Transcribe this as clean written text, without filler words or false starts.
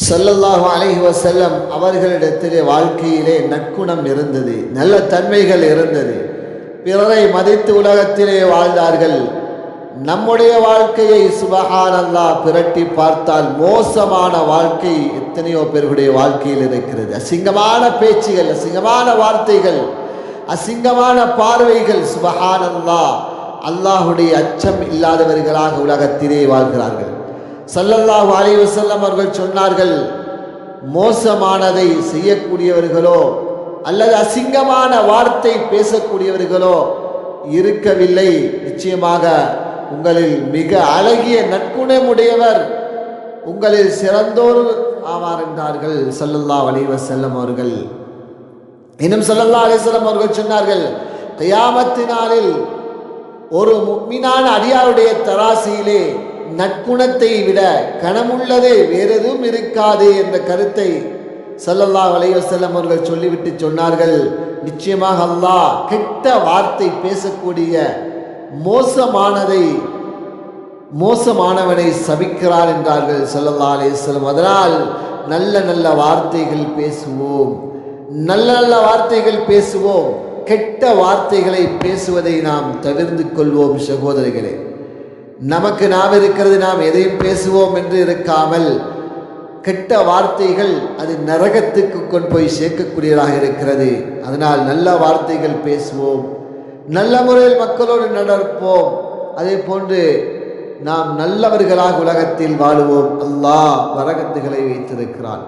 ஸல்லல்லாஹு அலைஹி வஸல்லம் அவர்களிடத்திலே வாழ்க்கையிலே நற்குணம் இருந்தது, நல்ல தன்மைகள் இருந்தது. பிறரை மதித்து உலகத்திலே வாழ்ந்தார்கள். நம்முடைய வாழ்க்கையை சுபஹானல்லாஹ் பிரட்டி பார்த்தால் மோசமான வாழ்க்கை எத்தனையோ பேர்களுடைய வாழ்க்கையில் இருக்கிறது. அசிங்கமான பேச்சுகள், அசிங்கமான வார்த்தைகள், அசிங்கமான பார்வைகள். சுபஹானல்லாஹ், அல்லாஹுடைய அச்சம் இல்லாதவர்களாக உலகத்திலே வாழ்கிறார்கள். ஸல்லல்லாஹு அலைஹி வஸல்லம் அவர்கள் சொன்னார்கள், மோசமானதை செய்யக்கூடியவர்களோ அல்லது அசிங்கமான வார்த்தை பேசக்கூடியவர்களோ இருக்கவில்லை, நிச்சயமாக உங்களில் மிக அழகிய நற்குணமுடையவர் உங்களில் சிறந்தோர் ஆவார் என்றார்கள் ஸல்லல்லாஹு அலைஹி வஸல்லம் அவர்கள். இன்னும் ஸல்லல்லாஹு அலைஹி வஸல்லம் அவர்கள் சொன்னார்கள், கியாமத் நாளில் ஒரு முஃமினான அடியாருடைய தராசியிலே நற்குணத்தை விட கனமுள்ளதே வேறெதுவும் இருக்காது என்ற கருத்தை ஸல்லல்லாஹு அலைஹி வஸல்லம் அவர்கள் சொல்லிவிட்டு சொன்னார்கள், நிச்சயமாக அல்லாஹ் கெட்ட வார்த்தை பேசக்கூடிய மோசமானவனை சபிக்கிறார் என்றார்கள் ஸல்லல்லாஹு அலைஹி வஸல்லம். அதனால் நல்ல நல்ல வார்த்தைகள் பேசுவோம், நல்ல நல்ல வார்த்தைகள் பேசுவோம். கெட்ட வார்த்தைகளை பேசுவதை நாம் தவிர்த்து கொள்வோம். சகோதரிகளே, நமக்கு நாம் இருக்கிறது, நாம் எதையும் பேசுவோம் என்று இருக்காமல், கெட்ட வார்த்தைகள் அது நரகத்துக்கு கொண்டு போய் சேர்க்கக்கூடியதாக இருக்கிறது. அதனால் நல்ல வார்த்தைகள் பேசுவோம், நல்ல முறையில் மக்களோடு நடப்போம். அதே போன்று நாம் நல்லவர்களாக உலகத்தில் வாழுவோம். அல்லாஹ் பரக்கத்துகளை வைத்திருக்கிறான்.